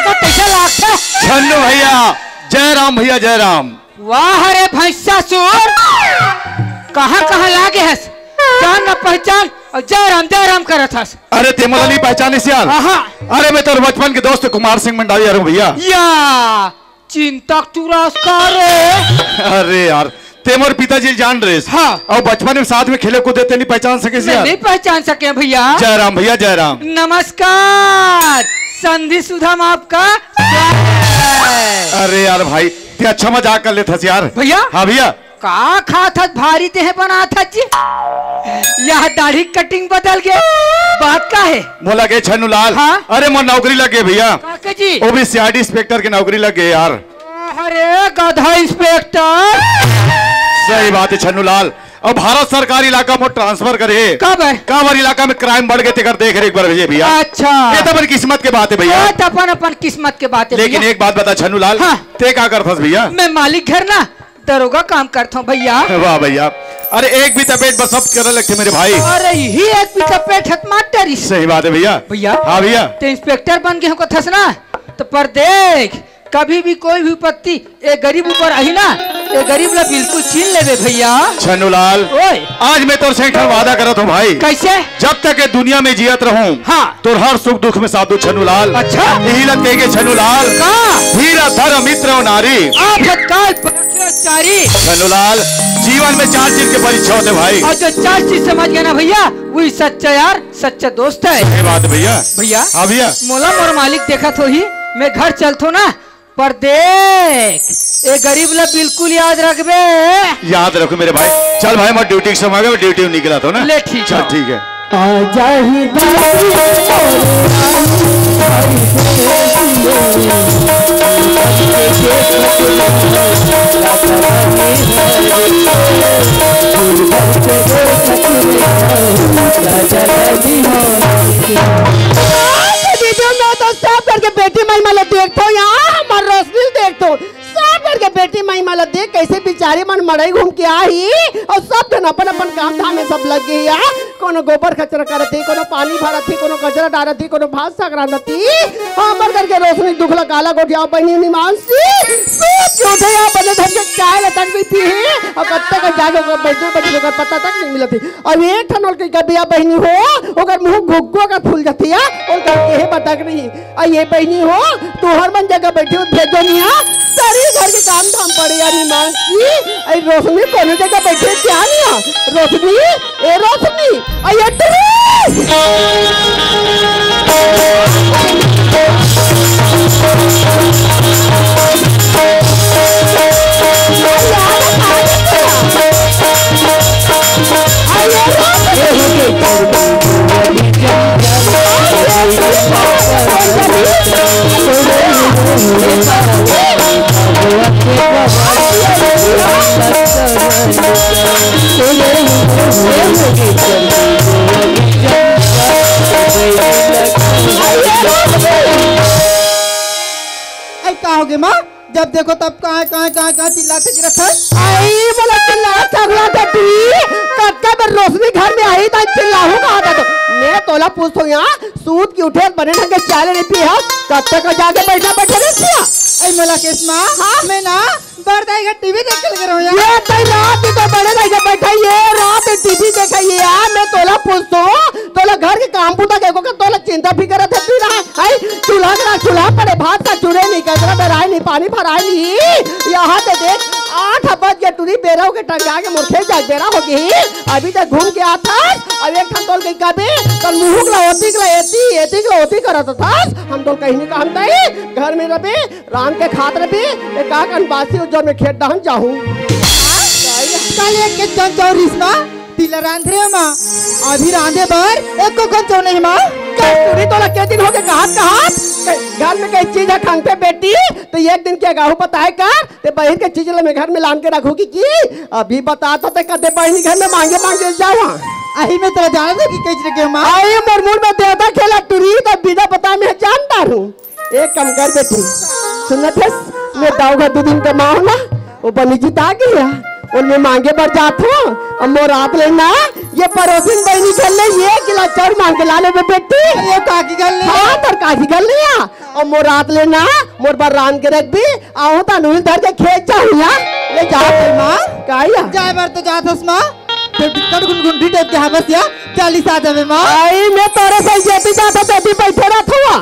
में कैसा लागता? छन्नू भैया जय राम, भैया जय राम। वाह रे भैंसा सुर, कहाँ कहाँ लागे है, जान न पहचान और जय राम करत हस। अरे ते मला नहीं पहचाने से यार? अरे मैं तो बचपन के दोस्त कुमार सिंह मंडावी यार भैया। या चिंतक चुरास्कार। अरे यार ते मोर पिताजी जान रहे। हाँ। और बचपन में साथ में खेले कूदे थे, नहीं पहचान सके से यार? नहीं पहचान सके भैया। जय राम भैया जय राम। नमस्कार, संधि सुधाम आपका। अरे यार भाई ते अच्छा मजाक कर लेता यार भैया। हाँ भैया। का खाता भारी देह बना था जी, यह दाढ़ी कटिंग बदल गया, बात का है? बोला के छन्नू लाल। हाँ? अरे मोर नौकरी लगे भैया जी, वो भी सीआईडी इंस्पेक्टर की नौकरी लगे यार। अरे गधा इंस्पेक्टर। सही बात है छन्नू लाल। अब भारत सरकार इलाका में ट्रांसफर करे। कब है? कब इलाका में क्राइम बढ़ गए थे, देख एक बार भैया। अच्छा ये तो अपनी किस्मत के बात है भैया। अपन किस्मत के बात है। लेकिन एक बात बता छन्नू लाल। हाँ? ते क्या करता भैया? मैं मालिक घर ना दरोगा काम करता हूँ भैया। वाह भैया। अरे एक भी तपेट बस अब कर लगते मेरे भाई। अरे ही एक भी तपेट हत माटर। सही बात है भैया। भैया हाँ भैया। तो इंस्पेक्टर बन गए हमको थसना तो पर देख, कभी भी कोई भी विपत्ति एक गरीब ऊपर आई ना, एक गरीब ला बिल्कुल छीन लेवे भैया। छन्नू लाल आज मैं तोर से वादा करता हूँ भाई। कैसे? जब तक दुनिया में जियत रहूं हाँ तो हर सुख दुख में साथ दो छन्नू लाल। अच्छा यही लगते के छन्नू लाल धीरा धर्म मित्र और नारी आपत्काल छन्नू लाल जीवन में 4 चीज के परीक्षा होते भाई। और जो 4 चीज समझ गया ना भैया, वही सच्चा यार, सच्चा दोस्त है। ये बात भैया। भैया हाँ भैया। मोला मोर मालिक देखा तो ही मैं घर चलतो ना, पर देख ये गरीब ला बिल्कुल याद रखबे। याद रखो मेरे भाई। चल भाई मैं ड्यूटी के समय मैं ड्यूटी में निकला था ना। ले ठीक चल ठीक है। मैं तो सब करके बेटी माई माला देखता हूँ यहाँ हमारे रोशनी देखता हूँ सब करके बेटी माई माला देख कैसे बेचारी मन मड़ई घूम के आई और सब जन अपन अपन काम धाम में सब लग गई यार। कोनो गोबर कचरा करत थी, कोनो पानी भरत थी, कोनो कचरा डालत थी, कोनो भात साग रांधत थी। हमर करके रोशनी दुखला काला गोटिया बहनी निमांसी सूत क्यों थे यहाँ बने धन के चाय लटक भी थी और कत्ते का जागे को बैठे बैठे को पता तक नहीं मिलती। और एक ठनोल के गबिया बहनी हो ओकर मुंह घुग्गो का फूल जाती है और करके बतक नहीं। और ये बहनी हो तू हर मन जगह बैठी हो भेजो नहीं सारी घर के काम धाम पड़े यार निमांसी। अरे रोशनी कोनो जगह बैठे क्या नहीं रोशनी ए रोशनी अये कहोगे माँ जब देखो तब कहाँ चिल्लाते गिरत है। आई बोला चिल्ला तू कब कब रोशनी घर में आई तो चिल्लाहू कहाँ था? तो मैं तोला पूछता हूँ यहाँ सूद की उठे बने ढंग के चाले नहीं पिया कब तक जाके बैठा नहीं पिया। आई मला केस माँ हाँ मैं ना बरदाई टीवी देख के लग रहा हूँ यार। ये रात तो बड़े भाई का बैठा ये रात टीवी देखा ये यार। मैं तोला पूछता हूँ तोला घर के काम पूरा देखो कि तोला चिंता फिक्र है तू रहा है चूल्हा पड़े भात का चूल्हे नहीं कचरा डराए नहीं पानी भराए नहीं। यहाँ से देख 8 बज के टूरी बेरा हो के टंगा के मुर्खे जाग बेरा हो गई अभी तक घूम के आता अब एक ठन तोल गई कभी तो मुँह एती करत था हम तो कहीं नहीं काम ताई घर में रबे रान के खात रबे का बासी जो मैं खेत डाहन चाहूँ कल एक के जन जाओ रिश्मा तिला रांधरे माँ अभी रांधे बर एक को कौन चाहो नहीं माँ पूरी तोला के दिन हो गए कहात घर में कई चीज है खान पे बेटी तो एक दिन क्या गाहू बताए कर ते बहन के चीज मैं घर में लान के रखूंगी की अभी बता तो ते कदे बहन घर में मांगे जावा आई में तेरा जाना था कि कैसे के मां आई मुरमुर में देदा खेला टूरी तो बिना पता मैं जानता हूं। एक कम कर बेटी सुनत है मैं दाऊगा 2 दिन का मां ना वो बनी जीता गया और मैं मांगे बर जात हूं और मोर रात लेना ये पड़ोसिन बहनी घर ले ये गिलास चाउर मांग के लाले में बेटी ये काकी गल नहीं हाँ तर कासी घर लिया और मोर रात लेना मोर बार रान के रख भी आओ ता नूल धर के खेत जाऊंगा ले जा मां काया जाए बार तो जात हस मां फिर टिकट गुंडी टाइप के हावस या 40 आ जावे मां आई मैं तोरे से जेती जाता बेटी बैठे रहत हुआ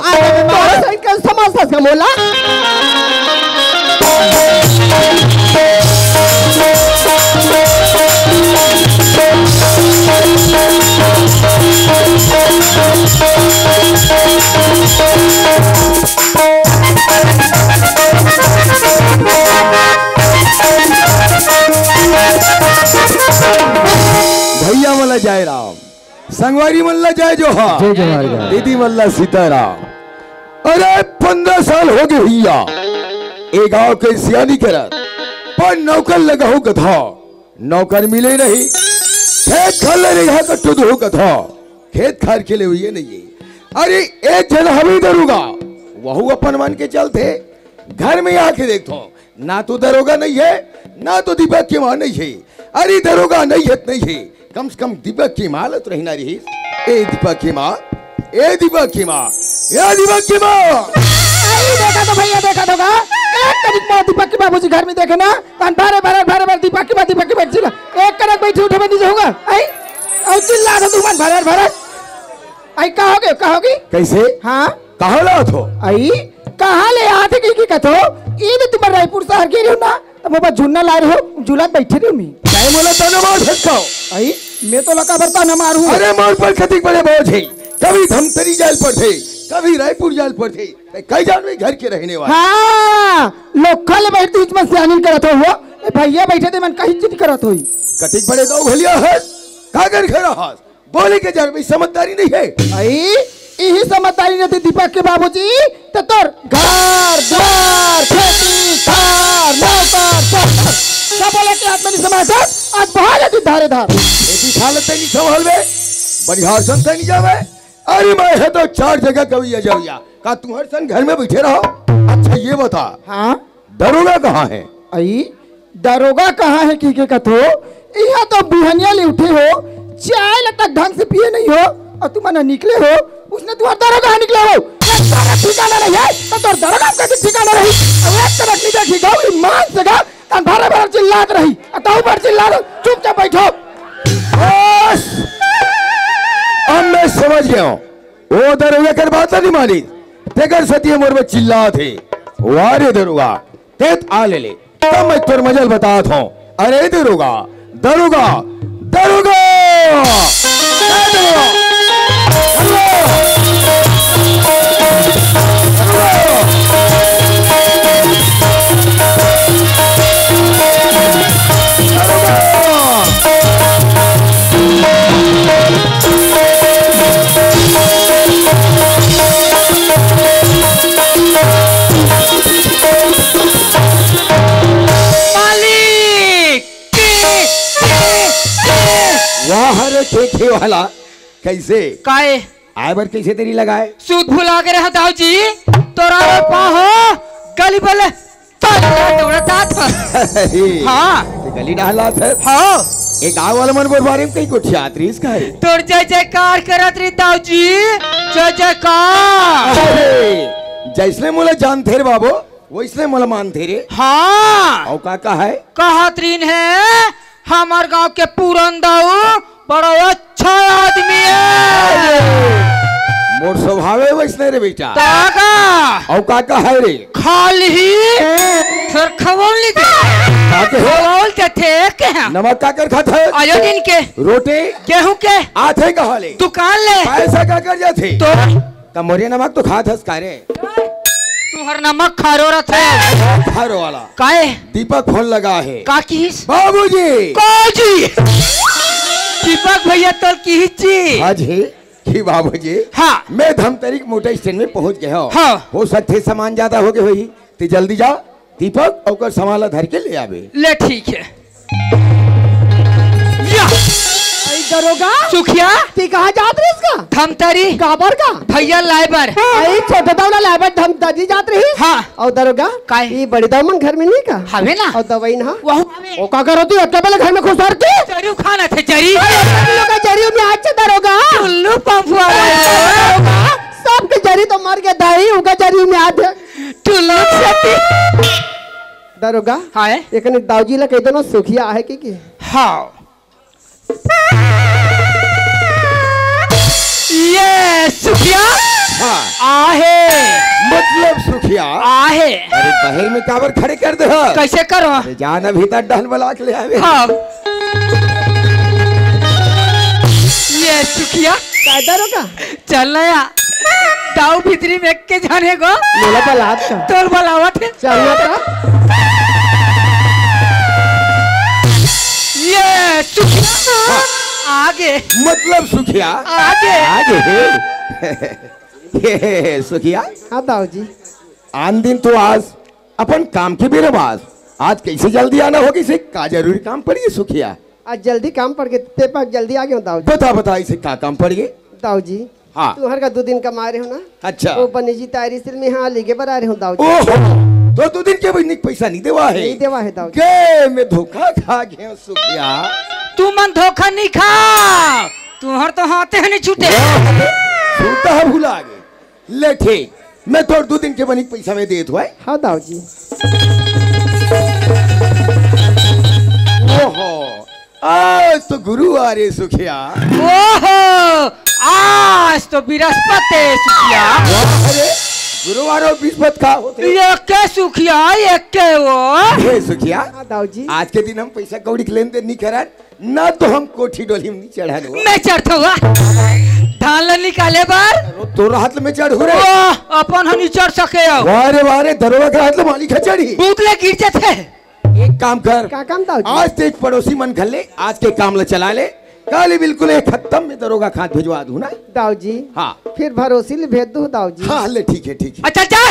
तोरे से के समझ सके मोला भैया मल्ला जय राम संगवारी मल्ला जय जोहार दीदी मल्ला सीताराम। अरे 15 साल हो गए भैया एक गांव के सियानी करत पर नौकर लगा हो गधा नौकर मिले नहीं खेत खाल रहा कट्टू हो गधा खेत खार के लिए हुई नहीं है। अरे एक जन हमें दरोगा वह अपन मन के चलते घर में आके देखो ना तो दरोगा नहीं है ना तो दीपक की मां नहीं है। अरे दरोगा नहीं है कम से कम दीपक की मां तो रही ना रही ए दीपक की मां ए दीपक की मां ए दीपक की मां देखा तो भैया देखा तो का एक कनिक मां दीपक के बाबूजी घर में देखे ना तन भारे दीपक की बैठ चिल्ला एक कनक बैठे उठे बनी जाऊंगा आई और चिल्ला दो तुम भरे आई कहोगे कैसे हां कहां ला थो आई कहां ले आते की कथो ई तुम रायपुर शहर के रहो ना तो मोबा झुन्ना ला रहे हो झूला बैठे रहो मी काय बोला तो ना मार सकता आई मैं तो लका बरता ना मारू अरे मार पर खतिक बड़े बोझ है कभी धमतरी जेल पर थे कभी रायपुर जेल पर थे कई जानवे घर के रहने वाले हां लोखल बैठती इसमें सियानी करत हो भैया बैठे थे मन कहीं चीज करत होई कतिक बड़े दो भलिया है कागर खरा हाथ बोले के जार में समझदारी नहीं है आई यही समझदारी रहती दीपक के बाबूजी तो तोर घर द्वार खेती थार नौकर सब बोले के हाथ में नहीं समाता आज बहुत जाती धारे धार ऐसी हालत नहीं संभाल में बढ़िया सन नहीं जावे। अरे मैं है तो 4 जगह कभी आ जाऊया का तुम हर सन घर में बैठे रहो। अच्छा ये बता हाँ दरोगा कहाँ है आई दरोगा कहाँ है की के कथो यहाँ तो बिहनिया ले उठे हो चाय तक ढंग से पिए नहीं हो और तुम ना निकले हो उसने तुम्हारा दरोगा निकला हो ठिकाना नहीं है तो तोर दरोगा का ठिकाना नहीं अब एक तरफ नहीं देखी गाँव ईमान से गा तन भरे भरे चिल्लात रही ताऊ पर चिल्ला दो चुपचाप बैठो बस अब मैं समझ गया हूँ वो दरोगा कर बात नहीं मानी तेकर सती मोर में चिल्ला थे वारे दरोगा तेत आ ले तब मैं तुर मजल बताता हूँ। अरे दरोगा दरोगा दरोगा खे वाला कैसे काए आए बार कैसे तेरी लगाए सूद भुला के रहा दाऊ जी तोरा पाहो गली बले दौड़ता था हाँ गली डाला था हाँ एक गाँव वाला मन बारे में कहीं कुछ यात्री इसका है तोर जय जयकार करत रही दाऊ जी जय जयकार जैसने मोला जानते रे बाबू वो इसने मोला मानते रे हाँ और काका है कहतरीन है हमार गांव के पूरन दाऊ बड़ा अच्छा आदमी है मोर स्वभाव है वैसने रे बेटा काका और काका है रे खाली ही फिर खवल ली खवल थे के नमक काकर खाता है आयोडीन के रोटी गेहूं के आथे कहा ले दुकान ले पैसा का कर जाते तो कमोरे नमक तो खात हस कारे तू हर नमक खारो रथ है खारो वाला काहे दीपक फोन लगा है काकीस बाबूजी काजी दीपक भैया तो कीची आज है कि बाबूजी हाँ मैं धमतरी मोटर स्टैंड में पहुंच गया हूँ हाँ हो सकते सामान ज्यादा हो गए भाई तो जल्दी जाओ दीपक और सामान धर के ले आवे ले ठीक है दरोगा सुखिया ती कहाँ जात रही इसका धमतरी काबर का भैया लाइबर आई छोटा दावला लाइबर धमतरी जात रही हाँ और दरोगा काहे? ये बड़ी दामन घर में नहीं का हवे ना और दवाई ना वहु ओ का करो तू अकेले घर में खुश रह के जरी खाना थे जरी लोग जरी में आज दरोगा उल्लू पंप वाला सब के जरी तो मर गया दाई उनका जरी में आज टुल्लू छती दरोगा हां एक ने दाऊजी ला कह देनो सुखिया है की हां ये सुखिया हाँ आहे मतलब सुखिया आहे अरे बहर में काबर खड़े कर दे कैसे करो अरे जाना भीतर डहल बला के ले आवे हाँ ये सुखिया का दरोगा चल नया दाऊ भीतरी में के जाने को मेला पलात का तोर बलावट है चलना था ये सुखिया आगे मतलब सुखिया आगे आगे ये सुखिया हाँ दाऊजी आन दिन तो आज अपन काम के बेरे बाज आज कैसे जल्दी आना होगी इसे का जरूरी काम पड़ी सुखिया आज जल्दी काम पड़ गए ते पास जल्दी आ गए दाऊजी बता बता इसे का काम पड़ गए दाऊजी हाँ तुम्हारे का 2 दिन कमा रहे हो ना अच्छा वो बनीजी तारी सिल में हाँ लेके बना रहे हो दाऊजी ओहो तो 2 दिन के भाई पैसा नहीं देवा है नहीं देवा है दाऊजी के मैं धोखा खा गया सुखिया तू मन धोखा नहीं खा तुम्हार तो हाथे नहीं छूटे सुनता भूला गए ले ठीक मैं तो 2 दिन के बनी पैसा में दे दो हाँ दाऊजी ओहो आज तो गुरु आ रे सुखिया ओहो आज तो बृहस्पति सुखिया अरे गुरुवार और बिस्पत का होते ये के सुखिया ये के वो हे सुखिया हाँ दाऊजी आज के दिन हम पैसा कौड़ी के लेन देन नहीं करा ना तो हम कोठी डोली में नहीं चढ़ा दो मैं चढ़ता हुआ धान निकाले बार तो रात में चढ़ हो रे अपन हम चढ़ सके वारे वारे दरोगा का हाथ मालिक है चढ़ी बूतले गिर जाते एक काम कर का काम दाऊजी आज तो एक पड़ोसी मन घर ले आज के काम ले चला ले काली बिल्कुल एक खत्म में दरोगा खात भिजवा दूं ना दाऊजी हाँ फिर भरोसे ले भेज दो दाऊजी हाँ ले ठीक है अच्छा अच्छा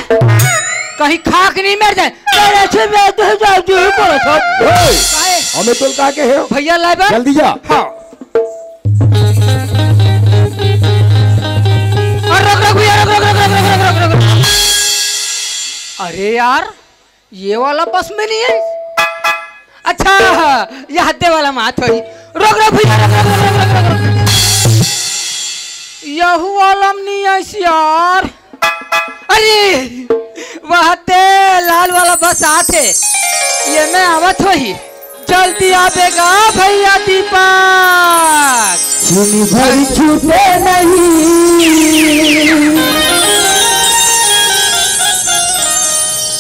कहीं खाक नहीं मर जाए ऐसे में तो जाऊँ हमें तो कहा के है भैया लाइबर जल्दी जा हाँ रुक रुक भैया रुक। अरे यार ये वाला बस में नहीं है अच्छा ये हद्दे वाला माथ हुई रोक रोक भैया रोक। यहू वाला नहीं है यार अरे वह ते लाल वाला बस आते ये मैं आवत हुई जल्दी आवेगा भैया दीपक सुनी भरी छूटे नहीं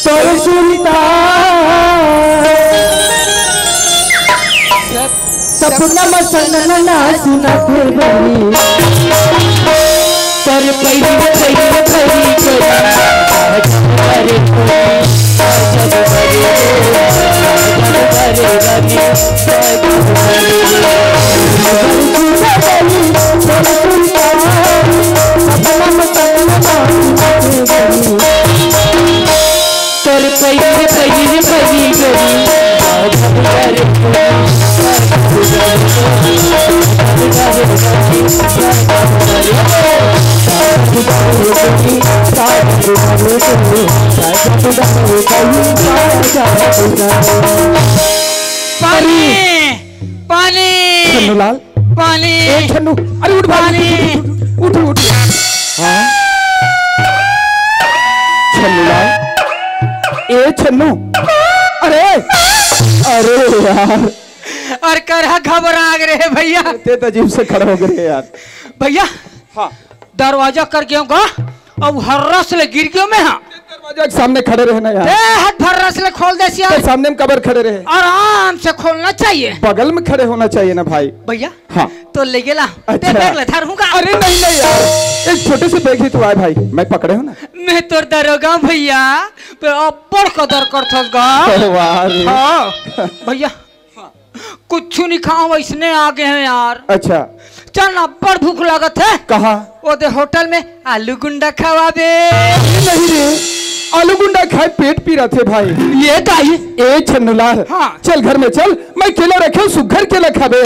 तो सुनता सपना मसना ना सुना फिर बनी पर पानी पानी छन्नूलाल पानी छन्नू अरे उठ पानी उठ उठ हाँ छन्नूलाल ए छन्नू अरे अरे यार और करहा घबरा गए भैया ते अजीब से खड़े हो गए यार भैया हाँ दरवाजा कर गया का अब हर्रा से गिर गयो मैं हाँ दरवाजा के सामने खड़े रहना यार हाथ भर्रा से खोल दे ते सामने में कबर खड़े रहे आराम से खोलना चाहिए बगल में खड़े होना चाहिए ना भाई भैया हाँ तो ले गेला अच्छा। बैग ले धरूंगा अरे नहीं नहीं यार एक छोटे से बैग ही तो आए भाई मैं पकड़े हो ना मैं तो दरोगा भैया पे अब्बड़ कदर करथगा वाह रे। हाँ भैया कुछ नहीं खाओ वैसने आ गए हैं यार अच्छा चल ना बड़ भूख लागत है कहा वो दे होटल में आलू गुंडा खवा दे नहीं रे आलू गुंडा खाए पेट पी रहे थे भाई ये काहे ए छन्नूलाल हाँ। चल घर में चल मैं केला रखे सुघर केला खाबे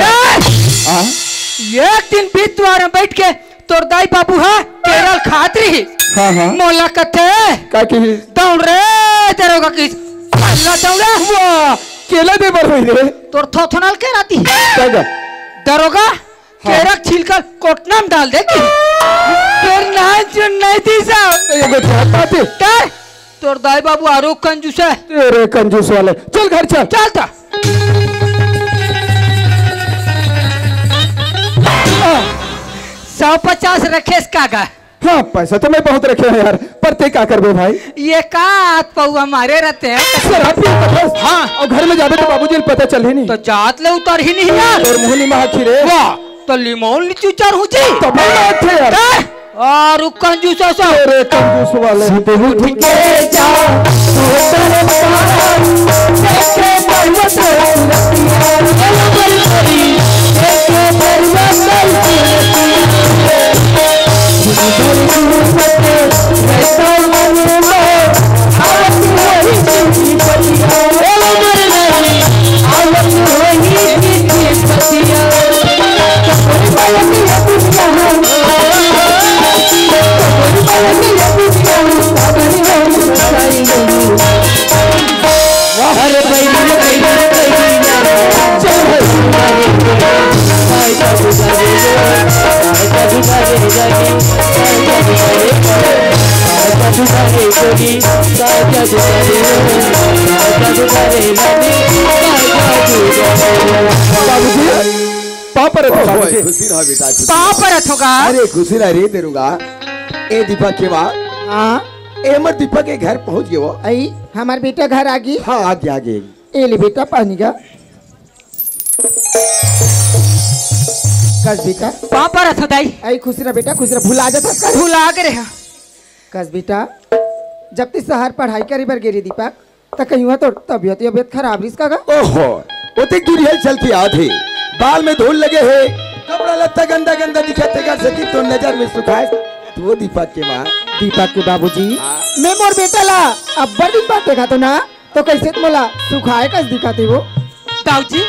एक दिन बीतवार में बैठ के तोर दाई बाबू है केरल खात रही। हाँ हाँ मोला कथे का की दौड़ रे तेरे का किस अल्लाह दौड़ा वाह केला दे बर होई रे तोर थोथनल के राती कागा दरोगा केरा छिलकर कोटना में डाल दे की तोर ना चुन नहीं थी साहब एगो बात कर तोर दाई बाबू आरो कंजूस है तेरे कंजूस वाले चल घर चल चलता 150 रखे कागा। हाँ पैसा तो मैं बहुत रखे हैं यार पर ते क्या करबे भाई ये का हाथ पाऊ हमारे रहते हैं शराब पी बस हाँ और घर में जाबे तो बाबूजी को पता चल ही नहीं तो जात ले उतर ही नहीं यार और मुहनी माखी रे वाह तो लिमोन नीचू चार हो जी तो मैं अच्छे यार और कंजूस सा तेरे कंजूस वाले उठ के जा खुशी रहा बेटा अरे खुशी रह रे तेरुगा ए दीपक के बाद हाँ ए मर दीपक के घर पहुंच गए वो आई हमारे बेटा घर आ गई हाँ आगे ए ले बेटा पानी का कस बेटा पापा रथ दाई आई खुशी रहा बेटा खुशी रहा भुला जाता कस भुला के रहा कस बेटा जब ती शहर पढ़ाई करी बर गेरी दीपक तो कहीं हुआ तो तबियत खराब रिस का ओहो ओते दूरिया चल के आधे बाल में धूल लगे है कपड़ा लत्ता गंदा गंदा दिखाते कर सकी तो नजर में सुखाए तो दीपक के माँ दीपक के बाबूजी मैं मोर बेटा ला अब बड़ दिन बाद देखा तो ना तो कैसे मोला सुखाए कस दिखाते वो दाऊ जी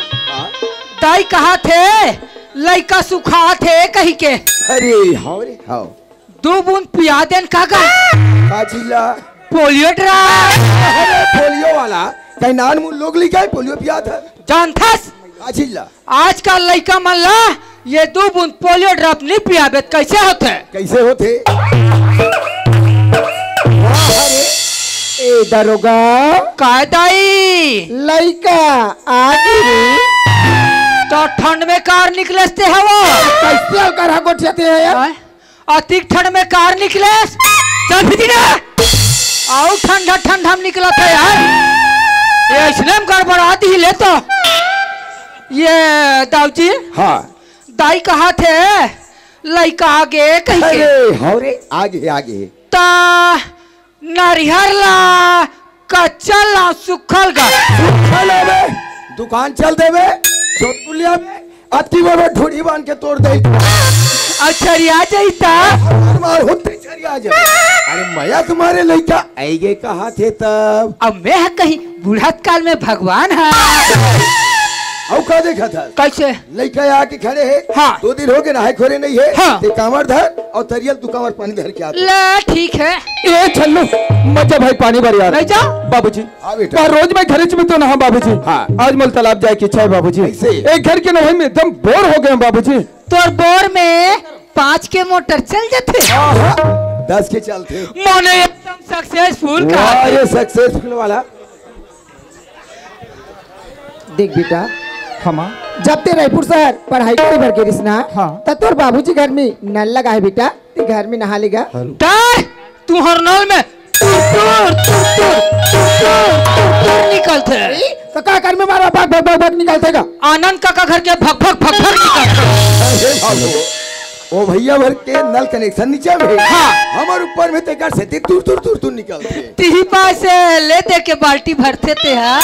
दाई कहा थे लइका सुखा थे कहीं के अरे हाउ रे हाउ 2 बूंद पिया देन काका काचिला पोलियो ड्रा पोलियो वाला कहीं नान मुन लोग लिखा पोलियो पिया था जानथस काचिला आज का लइका मन ला ये 2 बूंद पोलियो ड्रॉप नहीं पियाबे कैसे होते ए दरोगा कायदाई लइका आगे तो ठंड में कार निकलते है वो कैसे कर गोठियाते हैं यार अतिक ठंड में कार निकले चल भी ना आओ ठंडा ठंडा में निकला था यार ये इसने गड़बड़ाती ही ले तो ये दाऊजी हाँ दाई कहा थे लइका आगे कहीं के अरे हाँ रे आगे ता नारिहर ला कच्चा ला सुखल गा दुकान चल देवे सोतपुलिया में अति बाबा ढोड़ी बांध के तोड़ दे अछरिया जाइता मार होते छरिया जा अरे मैया तुम्हारे लइका आएगे कहा थे तब अब मैं कहीं बुढ़त काल में भगवान है औ का देखा था कैसे लइका आके खड़े है हाँ 2 दिन हो गए नहाए खोरे नहीं है हाँ ते कांवर धर और तरियल तू कांवर पानी धर के आता ले ठीक है ए छल्लू मजा भाई पानी भर यार नहीं जा बाबूजी हां बेटा रोज मैं घर में तो नहा बाबूजी हां आज मोल तालाब जाए की इच्छा है बाबूजी एक घर के नहाए में एकदम बोर हो गए बाबूजी तोर बोर में 5 के मोटर चल जाते 10 के चलते मोने एकदम सक्सेसफुल का ये सक्सेसफुल वाला देख बेटा हमा जब ते रायपुर शहर पढ़ाई करे भर के रिसना हाँ तब तोर बाबूजी घर में नल लगा है बेटा ते घर में नहा लेगा तू हर नल में निकलते तो का घर में मारा भाग निकलते का आनंद काका घर के भग निकलते ओ भैया भर के नल कनेक्शन नीचे में हाँ हमारे ऊपर में तेकर से तुर निकलते ती पास ले दे के बाल्टी भरते थे हाँ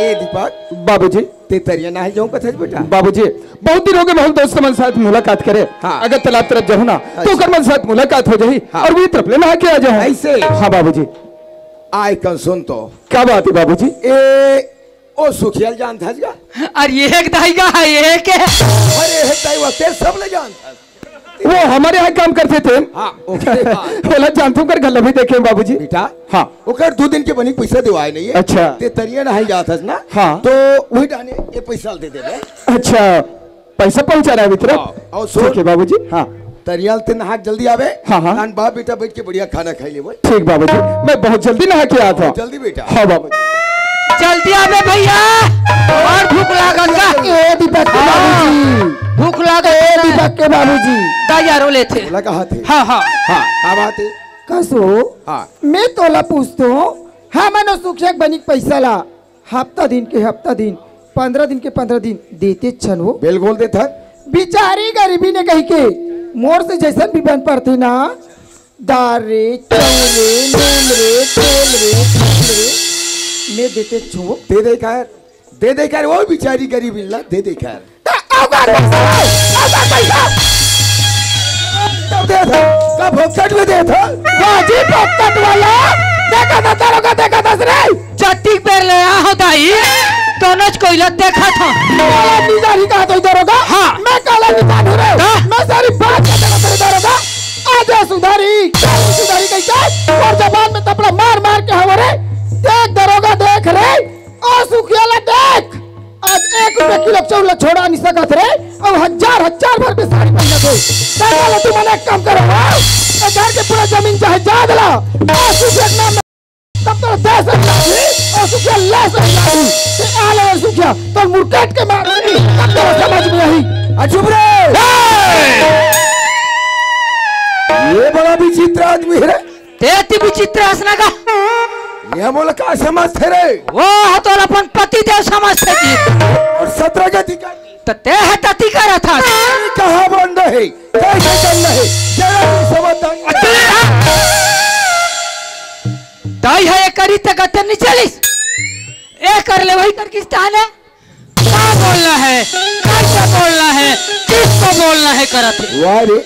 ए दीपक बाबूजी ते तरिया ना जाऊं कथे बेटा बाबूजी बहुत दिन हो गए बहुत दोस्त मन साथ मुलाकात करे हाँ। अगर तालाब तरफ जाऊं ना तो कर मन साथ मुलाकात हो जाही हाँ। और वही तरफ ले नहा के आ जाऊं ऐसे हाँ बाबूजी आय कल सुन तो क्या बात है बाबूजी ए ओ सुखियल जानता है अरे एक दाईगा है एक है। अरे हे ताई वो तेरे सब ले जानता वो हमारे यहाँ काम करते थे। हाँ ओके बोला जानतू कर गल भी देखे बाबूजी। बेटा हाँ ओकर 2 दिन के बनी पैसा देवाए नहीं है। अच्छा ते तरिया नहीं जाता है ना। हाँ तो वही डाने ये पैसा दे दे। अच्छा पैसा पहुंचा रहा है मित्र। और सुन ठीक है बाबूजी। हाँ तरियाल ते नहा जल्दी आवे। हाँ हाँ कान बाप बेटा बैठ के बढ़िया खाना खाई ले। ठीक बाबूजी मैं बहुत जल्दी नहा के आता हूँ। जल्दी बेटा। हाँ बाबूजी जल्दी आवे भैया और भूख लागल का। ए दीपक के बाबूजी, भूख लागल ए दीपक के बाबूजी। दाइया रोले थे। बोला कहा थे। हाँ हाँ हाँ क्या बात है। कसो हाँ मैं तोला पूछतो हाँ मनो सुखिया बनिक पैसा ला हफ्ता दिन के हफ्ता दिन 15 दिन के 15 दिन देते छन हो। बिल्कुल दे था बिचारी गरीबी ने कही के मोर से जैसा भी बन पड़ते ना दाल रे चौले नून रे तेल रे खंड रे मैं देते छो। दे कर वो बेचारी गरीब मिलना दे कर दे था कब फोकट में दे था बाजी पोपट वाला देखा था तारों देखा था रे चट्टी पैर ले आ हो दाई दोनों कोयला देखा था। काला निजारी कहा तो दारोगा। हाँ मैं काला निजान हूँ रे। मैं सारी बात करता हूँ तेरे दारोगा। आजा सुधारी कैसे और जबान में तपड़ा मार मार के हमारे देख दारोगा देख रे ओ सुखियाला देख आज 1 रुपए किलो चौला छोड़ा नहीं सकत रे और हजार भर में साड़ी पहना दे चल तू मने काम करो घर के पूरा जमीन चाहे जाद ला ओ सुखिया नाम तब तो 10 और सुखिया लेस ते आले और सुखिया तो मुर्केट के मार तब तो समझ में आई चुप रे ये बड़ा विचित्र आदमी है रे। तेती विचित्र हंसना का ये बोला का समझ थे रे वो तो अपन पति देव समझते जी और 17 का अधिकार तो ते है तती करा था कहाँ बंद है कैसे करना है जरा भी समझता दाई है एक करी तक अतर नहीं चलिस एक कर ले वही कर किस्तान है क्या बोलना है कैसे बोलना है किसको बोलना है करते वाह रे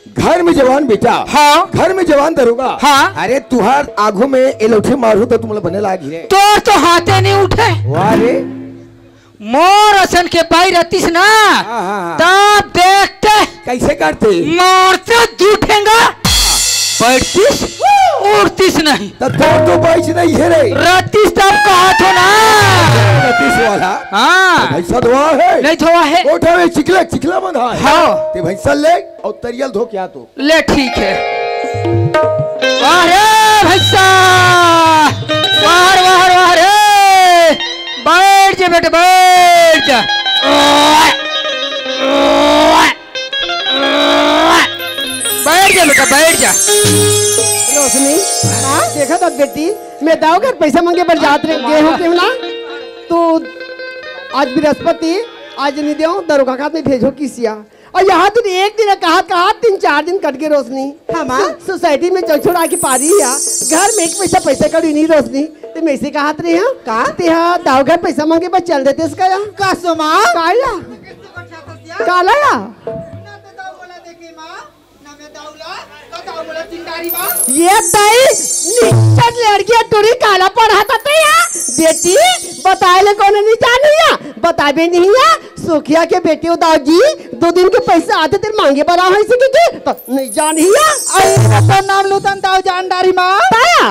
घर में जवान बेटा। हाँ घर में जवान दरोगा। हाँ अरे तुहार आगू में एलोठे मारू तो तुम बने लागी रे तो हाथे नहीं उठे। वाह रे मोर असन के पाई रतीस ना तब देखते कैसे करते मारते जूठेगा बैठतीस उड़तीस नहीं तो बाइच नहीं है रे रतीस तब कहा थो ना रतीस वाला। हाँ भैंसा धोआ है नहीं धोआ है कोठा में चिकला बंधा है। हाँ ते भैंसा ले और तरियल धो क्या तो ले ठीक है। वाह रे भैंसा वाह रे बैठ जा बेटे बैठ जा बेटा बैठ जा। रोशनी देखा था बेटी मैं दाव घर पैसा मांगे पर जात रे गेहूं के ना तो आज बृहस्पति आज नहीं देओ दरोगा का में भेजो किसिया और यहाँ तो एक दिन कहा 3-4 दिन कट के रोशनी हम सोसाइटी में छोड़ा के पारी है घर में एक पैसा कड़ी नहीं रोशनी तो मैं से कहा रे हैं का ते दाव घर पैसा मांगे पर चल देते इसका या का सोमा काला या ये ताई निश्चित लड़कियां टोरी काला पढ़ाता थे या बेटी बताए ले कौन नहीं जानी या बताबे नहीं या सुखिया के बेटे दाऊ जी 2 दिन के पैसे आते तेरे मांगे बना है इसी के तो नहीं जानी या अरे तो नाम लुतन दाऊ जानदारी मां ताया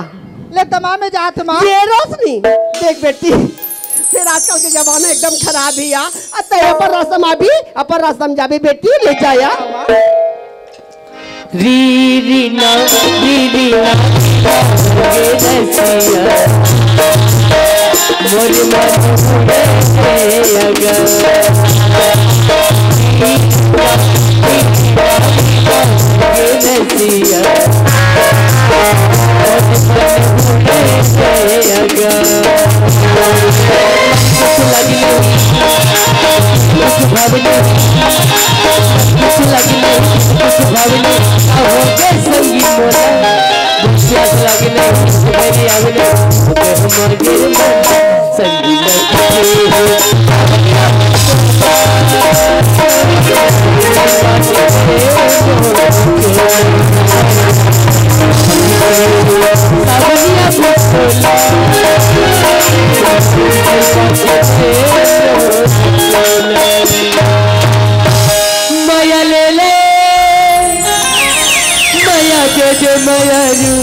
ले तमाम में जात मां ये रोशनी देख बेटी फिर आजकल के जमाना एकदम खराब है या अतः पर रस्म अभी अपर रस्म जाबे बेटी ले जाया री ना मोर संगी लागे जे मयारू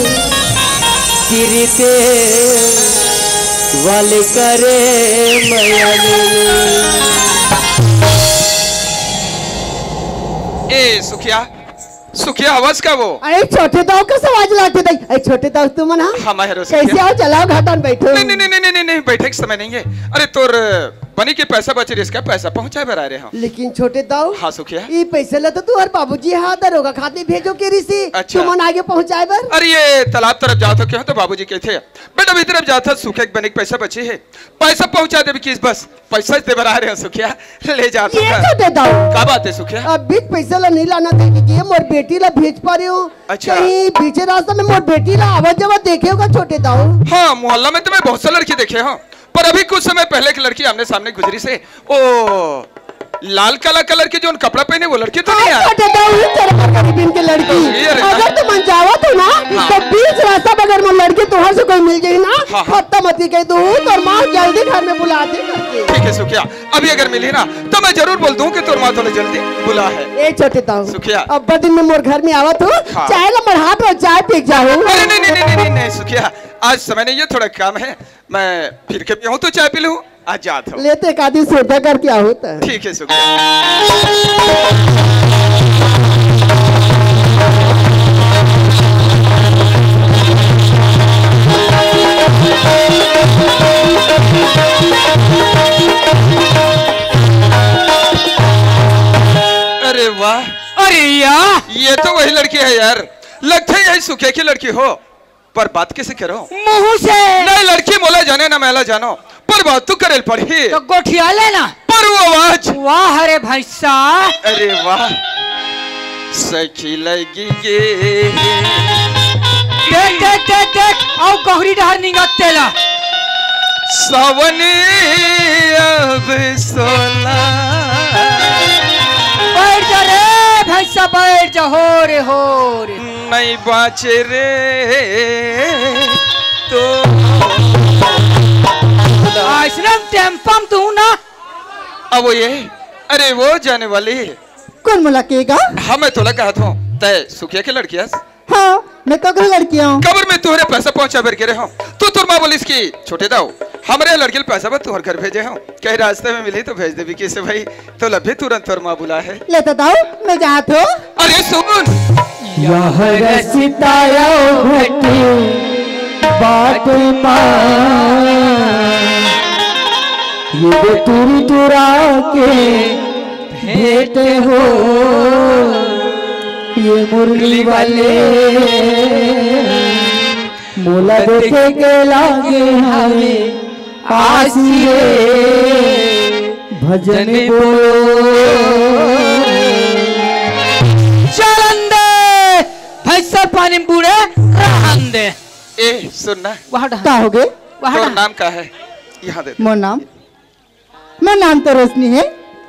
गिरते वाले करे मयारू। ए सुखिया सुखिया आवाज का वो? अरे छोटे दाऊ का आवाज लाते थे। अरे छोटे दाऊ तुम ना हाँ मैं कैसे आओ, चलाओ घाटन बैठो। नहीं नहीं नहीं नहीं नहीं बैठे के समय नहीं है। अरे तोर बनी के पैसा बचे इसका पैसा पहुंचाए बरा रहे हम। लेकिन छोटे दाऊ हाँ सुखिया ये पैसे ला तो तू और बाबूजी हाथ दरोगा खाते भेजो के रिसी। अच्छा। तुम आगे पहुंचाए बर। अरे ये तालाब तरफ जाता क्यों? तो बाबूजी कहते बेटा भी तरफ जाता सूखे बने के पैसा बचे है, पैसा पहुंचा दे किस बस पैसा दे बरा रहे हैं सुखिया ले जाता ये छोटे दाऊ क्या बात है सुखिया? अब भी पैसा ला नहीं लाना था कि ये मोर बेटी ला भेज पा रहे हो। अच्छा। कहीं पीछे रास्ता में मोर बेटी ला आवाज जब देखे होगा छोटे दाऊ। हाँ मोहल्ला में तो मैं बहुत सा लड़की देखे हूँ, पर अभी कुछ समय पहले की लड़की आमने सामने गुजरी से ओ लाल काला कलर की जो कपड़ा पहने वो लड़की तो नहीं है। छोटे दाऊ तेरे गरीबीन के लड़की ये रे ना। अगर तू मन जावा तो ना हाँ। तो बीच रास्ता बगैर में लड़की तुहर से कोई मिल जाए ना हाँ, हाँ। खत्म मती कह दू तो माँ जल्दी घर में बुला दे करके। ठीक है सुखिया, अभी अगर मिली ना तो मैं जरूर बोल दूं कि तोर माँ थोड़ा जल्दी बुला है। ए छोटे दाऊ सुखिया। अब दिन में मोर घर में आवत हो हाँ। चाय ला मोर हाथ में चाय पी जाऊं। अरे नहीं नहीं नहीं नहीं नहीं सुखिया, आज समय नहीं है, थोड़ा काम है, मैं फिर के पीऊं तो चाय पी लूं, आज जाता हूँ। लेते एक आदमी सोता करके आओ तो। ठीक है सुखिया। अरे वाह, अरे यार ये तो वही लड़की है यार, लगता है यही सुखे की लड़की हो, पर बात कैसे करो? मुंह से नहीं लड़की मोला जाने ना मैला जानो, पर बात तो करेल पड़ी। तो गोठिया लेना। पर वो आवाज, वाह अरे भाई साहब, अरे वाह सखी लगी गे। देख देख देख देख आओ गहरी डहर निगत तेला। सावनी अब सोना। बैठ जा रे भैंसा बैठ जा, हो रे नहीं बाचे रे तो ऐसा टेम्पम तू ना। अब ये अरे वो जाने वाली कौन मुलाकेगा? हाँ मैं थोड़ा कहा था तय सुखिया की लड़कियां हाँ मैं कगल लड़की हूँ। कबर में तुहरे पैसा पहुंचा बेर गिरे हो तो तुर माँ बोली इसकी छोटे दाऊ हमारे लड़के पैसा बस तुहर घर भेजे हो, कहीं रास्ते में मिली तो भेज दे भी किसे भाई, तो लभे तुरंत तुर माँ बुला है। लेता दाऊ मैं जात हो। अरे सुन यह रसिताया भटी बात ये तुरी तुरा के भेंट हो, ये मुरली वाले मोला देखे के लागे हमें आसिए भजन बोलो। चलन दे भैंसा पानी में बूढ़े रहन दे। ए सुनना वहाँ क्या हो गए? तो नाम का है यहाँ दे। मोर नाम मैं नाम तो रोशनी है।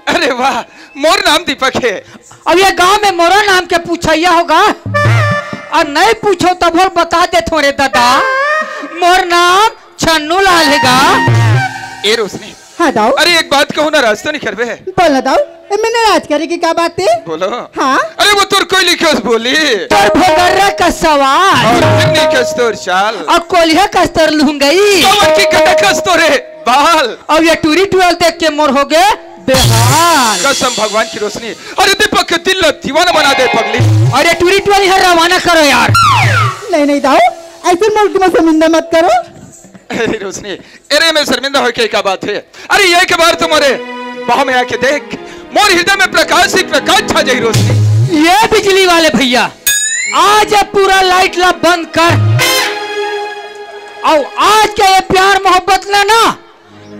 अरे वाह मोर नाम दीपक है। अब ये गांव में मोरा नाम के पूछैया होगा और नहीं पूछो तब और बता दे थोड़े दादा, मोर नाम छन्नू लाल हैगा। ए रोशनी हाँ दाऊ अरे एक बात कहूँ ना रास्ता नहीं करवे है। बोला दाऊ मैंने राज करे की क्या बात है? बोलो। हाँ अरे वो तुर कोई लिखे उस बोली तोर भोगर्रा का सवाल और फिरनी कस्तूर चाल और कोलिया का स्तर लूंगई कमर की गड्ढा कस्तूर है बाल और ये टूरी टूल देख के मोर हो गए बेहाल। कसम भगवान की रोशनी, अरे दीपक के दिल दीवाना बना दे पगली। और ये टूरी टूल यहाँ रवाना करो यार। नहीं नहीं दाऊ ऐसे मुल्क में शर्मिंदा मत करो। अरे रोशनी अरे मैं शर्मिंदा हो के क्या बात है? अरे ये के बार तुम्हारे बाह में आके देख मोर हृदय में प्रकाश ही प्रकाश छा जाई रोशनी। ये बिजली वाले भैया आज ये पूरा लाइट ला बंद कर और आज के ये प्यार मोहब्बत ना ना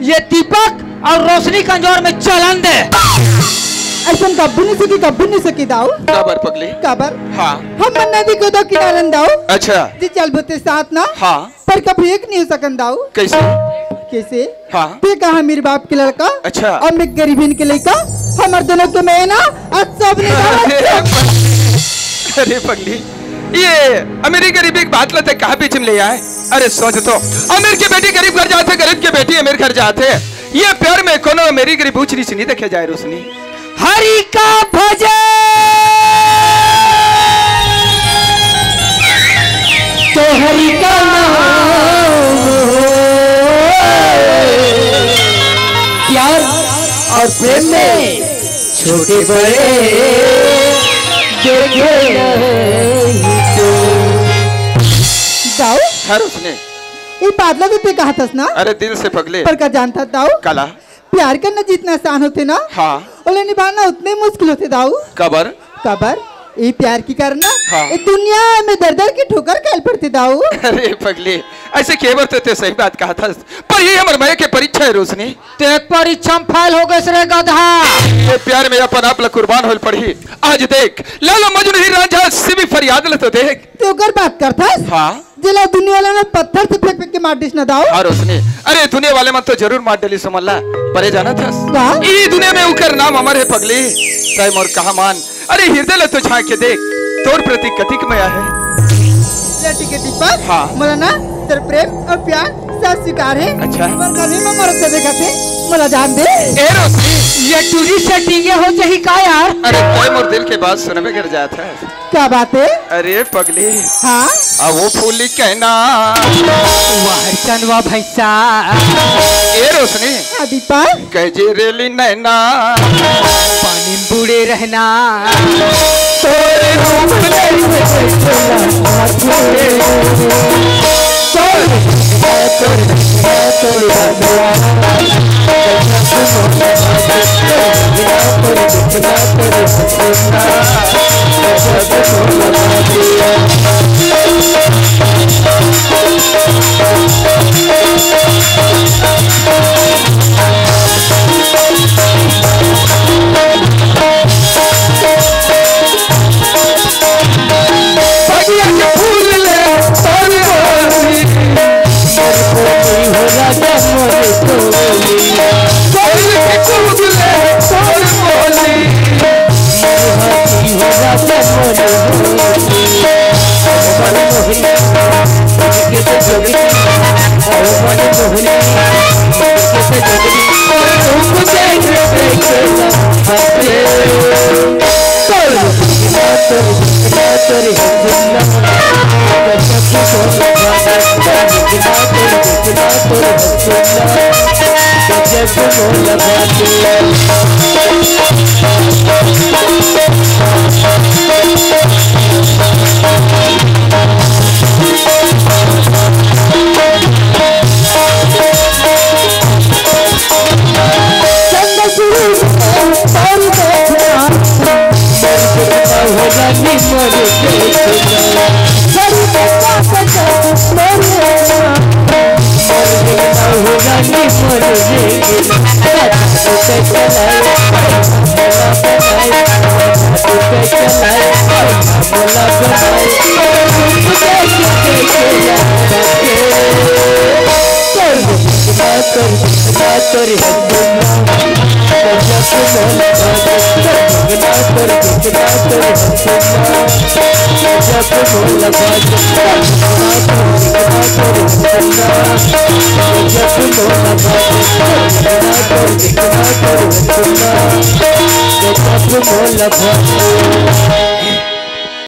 ये दीपक और रोशनी कंजोर में चलन दे। ऐसा कभी नहीं सकी दाऊ। काबर पगली काबर हाँ हम नदी को दो किनारे दाऊ अच्छा जी चल बोते साथ ना हाँ पर कभी एक नहीं हो सकन दाऊ। कैसे? कैसे? हाँ ते कहा मेरे बाप के लड़का अच्छा और मैं गरीबीन के लड़का हमारे दोनों के मैं ना सब अरे पगली ये अमीरी गरीबी की बात लेते कहाँ बीच में ले आए? अरे सोच तो अमीर की बेटी गरीब घर जाते गरीब की बेटी अमीर घर जाते, ये प्यार में कोनो मेरी गरीब ऊंच नीच नहीं देखे जाए रोशनी। हरि का भजन हरि का नाम हो। प्यार और प्रेम में छोटे बड़े देखे दाऊ हर उसने ये बादलों भी पे कहा था ना। अरे दिल से पगले पर का जानता दाऊ काला प्यार करना जितना आसान होते ना हाँ उन्हें निभाना उतने मुश्किल होते दाऊ। कबर कबर ये प्यार की करना हाँ। ये दुनिया में दर दर की ठोकर खेल पड़ती दाऊ। अरे पगले ऐसे केवल तो सही बात कहा था पर ये हमर मैं के परीक्षा है रोशनी ते परीक्षा में फेल हो गए रे गधा। ये प्यार में अपन आप कुर्बान होल पड़ी। आज देख लाला मजनू ही रांझा से भी फरियाद ले तो देख तो कर बात करता हाँ जिला दुनिया वाले ने पत्थर से फेंक फेंक के मार दिस ना दाऊ। हाँ रोशनी अरे दुनिया वाले मन तो जरूर मार डली समल्ला परे जाना था का? ई दुनिया में उकर नाम अमर है पगली तय मोर कहा मान। अरे हृदय ले तो झांक के देख तोर प्रति कतिक में है लटी के दीपक हाँ। मोला ना तेरे प्रेम और प्यार सब स्वीकार है। अच्छा। पर कभी मैं मरद से देखा थे मोला जान दे। ए रोशनी ये टूरी सेटिंग हो जाही का यार। अरे तय मोर दिल के बात सुनने में गिर जाता है। क्या बात है? अरे पगली हाँ अब वो फूली कहना वाह चनवा भैंसा ए रोशनी हाँ दीपक कहे रेली नैना पानी में बूढ़े रहना तोरे रूप मोला